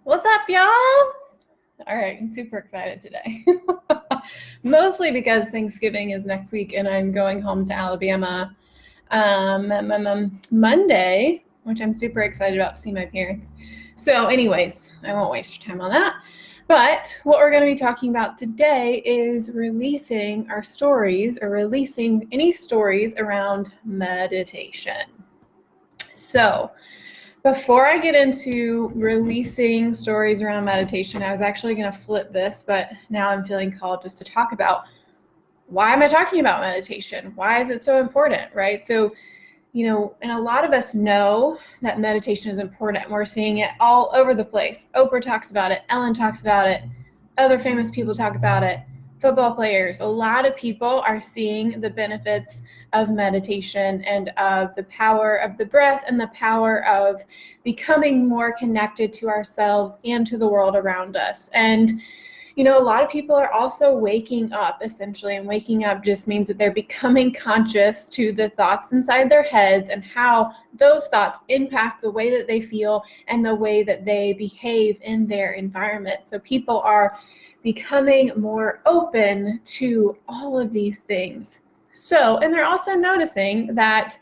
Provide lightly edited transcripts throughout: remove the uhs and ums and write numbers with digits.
What's up, y'all? All right, I'm super excited today. Mostly because Thanksgiving is next week and I'm going home to Alabama Monday, which I'm super excited about to see my parents. So anyways, I won't waste your time on that. But what we're going to be talking about today is releasing our stories or releasing any stories around meditation. So before I get into releasing stories around meditation, I was actually going to flip this, but now I'm feeling called just to talk about why am I talking about meditation? Why is it so important, right? So, and a lot of us know that meditation is important. We're seeing it all over the place. Oprah talks about it. Ellen talks about it. Other famous people talk about it. Football players. A lot of people are seeing the benefits of meditation and of the power of the breath and the power of becoming more connected to ourselves and to the world around us. And a lot of people are also waking up, essentially, and waking up just means that they're becoming conscious to the thoughts inside their heads and how those thoughts impact the way that they feel and the way that they behave in their environment. So people are becoming more open to all of these things. And they're also noticing that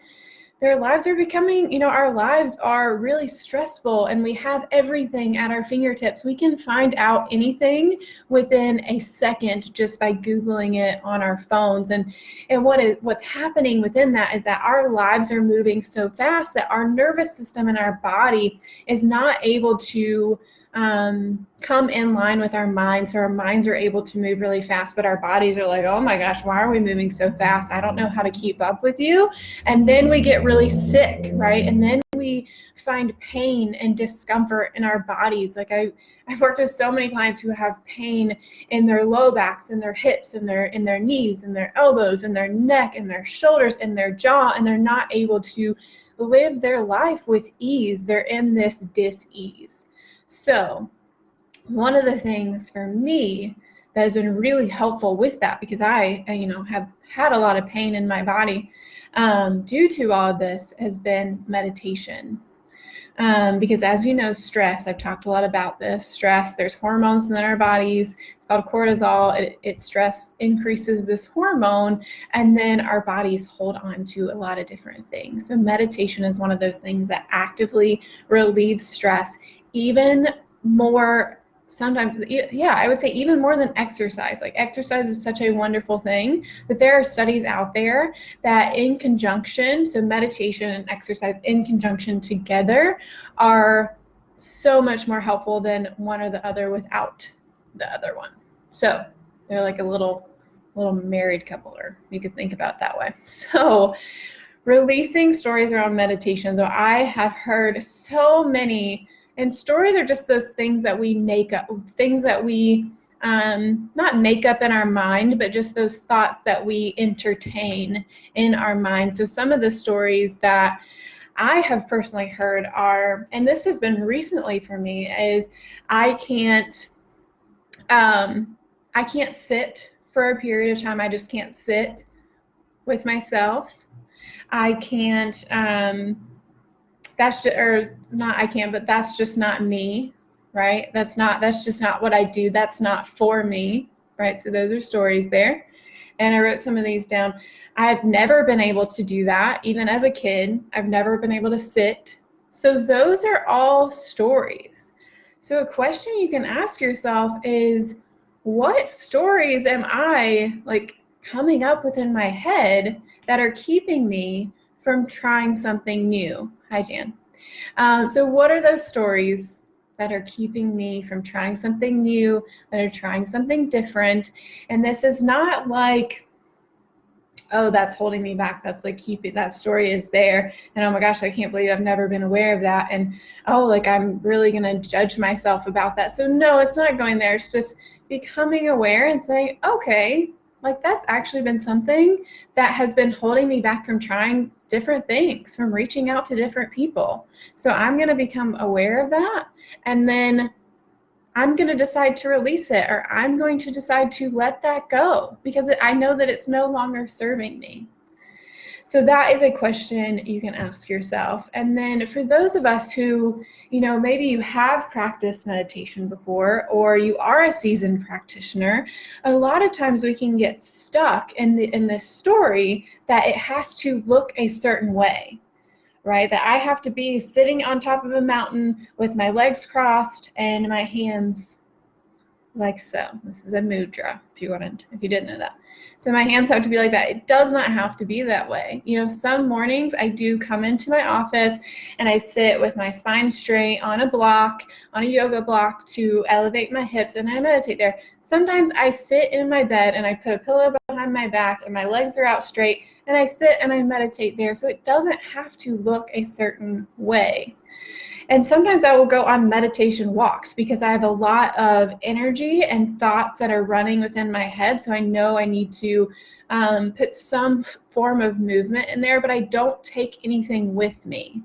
their lives are becoming, our lives are really stressful and we have everything at our fingertips. We can find out anything within a second just by Googling it on our phones. And what's happening within that is that our lives are moving so fast that our nervous system and our body is not able to come in line with our minds. So our minds are able to move really fast, but our bodies are like, oh my gosh, why are we moving so fast? I don't know how to keep up with you. And then we get really sick, right? And then we find pain and discomfort in our bodies. Like I've worked with so many clients who have pain in their low backs, in their hips, in their knees, in their elbows, in their neck, in their shoulders, in their jaw, and they're not able to live their life with ease. They're in this dis-ease. So one of the things for me that has been really helpful with that, because I have had a lot of pain in my body due to all of this, has been meditation. Because as you know, stress, I've talked a lot about this, stress, there's hormones in our bodies. It's called cortisol. Stress increases this hormone, and then our bodies hold on to a lot of different things. So meditation is one of those things that actively relieves stress even more, sometimes, I would say even more than exercise. Like exercise is such a wonderful thing, but there are studies out there that in conjunction, so meditation and exercise in conjunction together are so much more helpful than one or the other without the other one. So they're like a little married couple, or you could think about it that way. So releasing stories around meditation, though, I have heard so many. And stories are just those things that we make up, things that we not make up in our mind, but just those thoughts that we entertain in our mind. So some of the stories that I have personally heard are, and this has been recently for me, is I can't sit for a period of time. I just can't sit with myself. I can't, that's just not me, right? That's just not what I do. That's not for me, right? So those are stories there. And I wrote some of these down. I've never been able to do that. Even as a kid, I've never been able to sit. So those are all stories. So a question you can ask yourself is, what stories am I coming up with in my head that are keeping me from trying something new? Hi, Jan. So what are those stories that are keeping me from trying something new, that are trying something different? And this is not like, oh, that's holding me back. That's that story is there. And oh my gosh, I can't believe I've never been aware of that. And oh, I'm really going to judge myself about that. So no, it's not going there. It's just becoming aware and saying, okay, that's actually been something that has been holding me back from trying different things, from reaching out to different people. So I'm going to become aware of that, and then I'm going to decide to release it, or I'm going to decide to let that go because I know that it's no longer serving me. So that is a question you can ask yourself. And then for those of us who, maybe you have practiced meditation before, or you are a seasoned practitioner, a lot of times we can get stuck in this story that it has to look a certain way, right? That I have to be sitting on top of a mountain with my legs crossed and my hands like so. This is a mudra, if you didn't know that. So my hands have to be like that. It does not have to be that way. Some mornings I do come into my office and I sit with my spine straight on a yoga block to elevate my hips, and I meditate there. Sometimes I sit in my bed and I put a pillow behind my back and my legs are out straight, and I sit and I meditate there. So it doesn't have to look a certain way. And sometimes I will go on meditation walks because I have a lot of energy and thoughts that are running within my head. So I know I need to put some form of movement in there, but I don't take anything with me,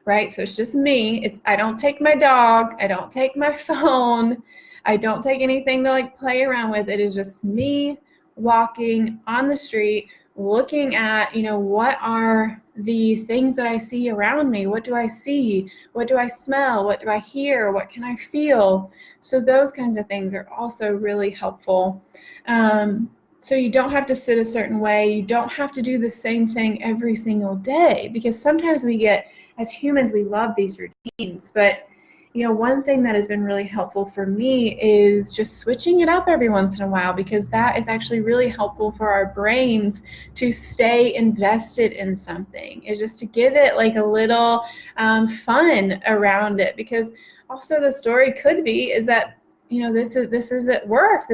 right? So it's just me. I don't take my dog. I don't take my phone. I don't take anything to play around with. It is just me walking on the street, looking at, what are the things that I see around me? What do I see? What do I smell? What do I hear? What can I feel? So those kinds of things are also really helpful. So you don't have to sit a certain way. You don't have to do the same thing every single day, because sometimes as humans, we love these routines, but one thing that has been really helpful for me is just switching it up every once in a while, because that is actually really helpful for our brains to stay invested in something. Is just to give it a little fun around it, because also the story could be is that this is at work.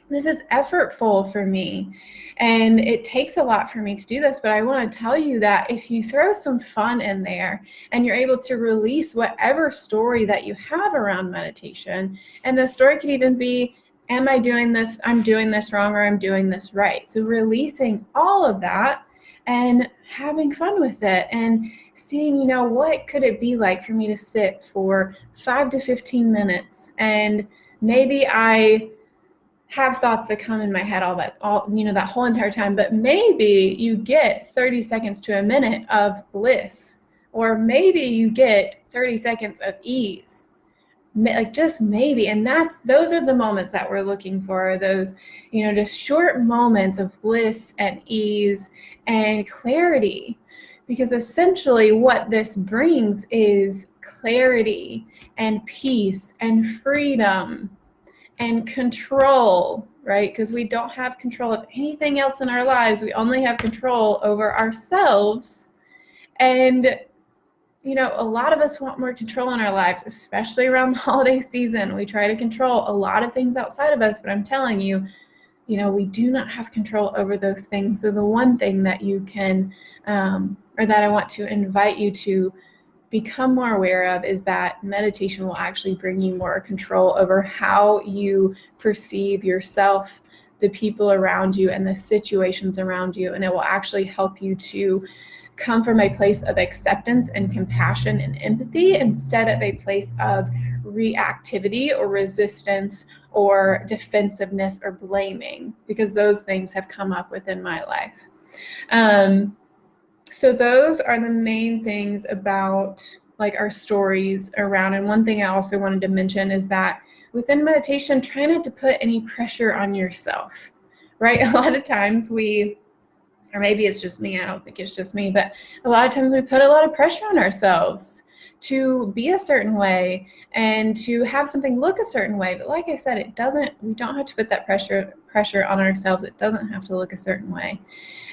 This is effortful for me, and it takes a lot for me to do this, but I want to tell you that if you throw some fun in there and you're able to release whatever story that you have around meditation, and the story could even be, am I doing this? I'm doing this wrong, or I'm doing this right. So releasing all of that and having fun with it and seeing, what could it be like for me to sit for 5 to 15 minutes, and maybe I have thoughts that come in my head that whole entire time, but maybe you get 30 seconds to a minute of bliss, or maybe you get 30 seconds of ease, just maybe. And those are the moments that we're looking for, those, just short moments of bliss and ease and clarity, because essentially what this brings is clarity and peace and freedom and control, right? Because we don't have control of anything else in our lives. We only have control over ourselves. And, a lot of us want more control in our lives, especially around the holiday season. We try to control a lot of things outside of us, but I'm telling you, we do not have control over those things. So the one thing that you can, or that I want to invite you to become more aware of, is that meditation will actually bring you more control over how you perceive yourself, the people around you, and the situations around you. And it will actually help you to come from a place of acceptance and compassion and empathy, instead of a place of reactivity or resistance or defensiveness or blaming, because those things have come up within my life. So those are the main things about our stories around. And one thing I also wanted to mention is that within meditation, try not to put any pressure on yourself, right? A lot of times or maybe it's just me, I don't think it's just me, but a lot of times we put a lot of pressure on ourselves to be a certain way and to have something look a certain way. But like I said, we don't have to put that pressure on ourselves. It doesn't have to look a certain way.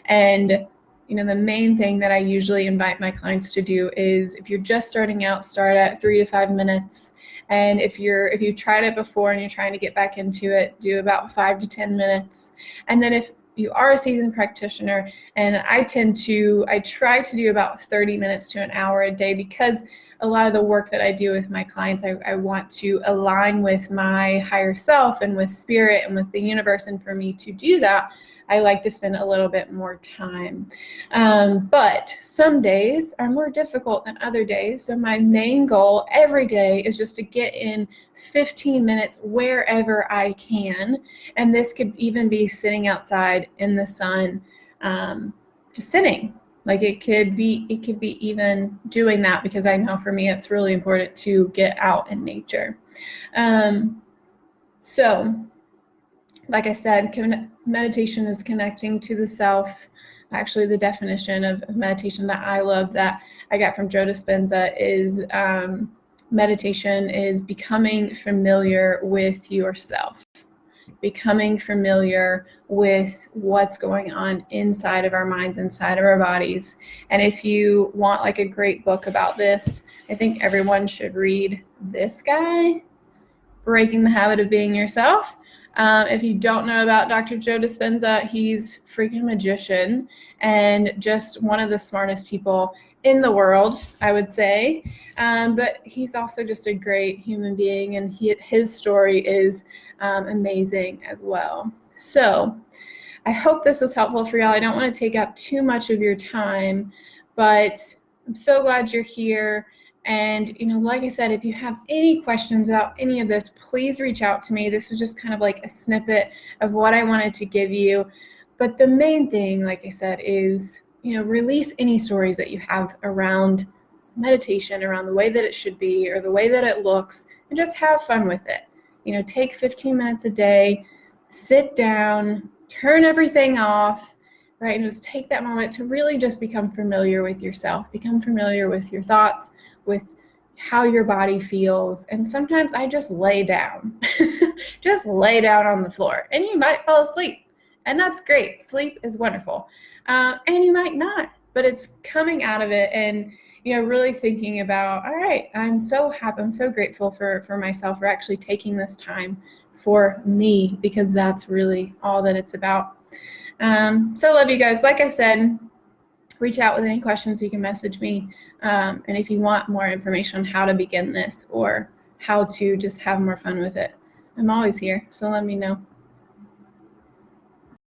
And the main thing that I usually invite my clients to do is, if you're just starting out, start at 3 to 5 minutes. And if you've tried it before and you're trying to get back into it, do about 5 to 10 minutes. And then if you are a seasoned practitioner, and I try to do about 30 minutes to an hour a day, because a lot of the work that I do with my clients, I want to align with my higher self and with spirit and with the universe. And for me to do that, I like to spend a little bit more time. But some days are more difficult than other days. So my main goal every day is just to get in 15 minutes wherever I can. And this could even be sitting outside in the sun, just sitting. Like it could be even doing that, because I know for me it's really important to get out in nature. So like I said, meditation is connecting to the self. Actually, the definition of meditation that I love, that I got from Joe Dispenza, is meditation is becoming familiar with yourself, becoming familiar with what's going on inside of our minds, inside of our bodies. And if you want like a great book about this, I think everyone should read this guy, Breaking the Habit of Being Yourself. If you don't know about Dr. Joe Dispenza, he's freaking magician and just one of the smartest people in the world, I would say. But he's also just a great human being, and his story is amazing as well. So I hope this was helpful for y'all. I don't want to take up too much of your time, but I'm so glad you're here. And, like I said, if you have any questions about any of this, please reach out to me. This was just kind of like a snippet of what I wanted to give you. But the main thing, like I said, is, release any stories that you have around meditation, around the way that it should be or the way that it looks, and just have fun with it. Take 15 minutes a day, sit down, turn everything off, right? And just take that moment to really just become familiar with yourself, become familiar with your thoughts, with how your body feels. And sometimes I just lay down, just lay down on the floor, and you might fall asleep, and that's great. Sleep is wonderful. And you might not, but it's coming out of it and, really thinking about, all right, I'm so happy, I'm so grateful for myself for actually taking this time for me, because that's really all that it's about. So I love you guys. Like I said, reach out with any questions. You can message me. And if you want more information on how to begin this or how to just have more fun with it, I'm always here. So let me know.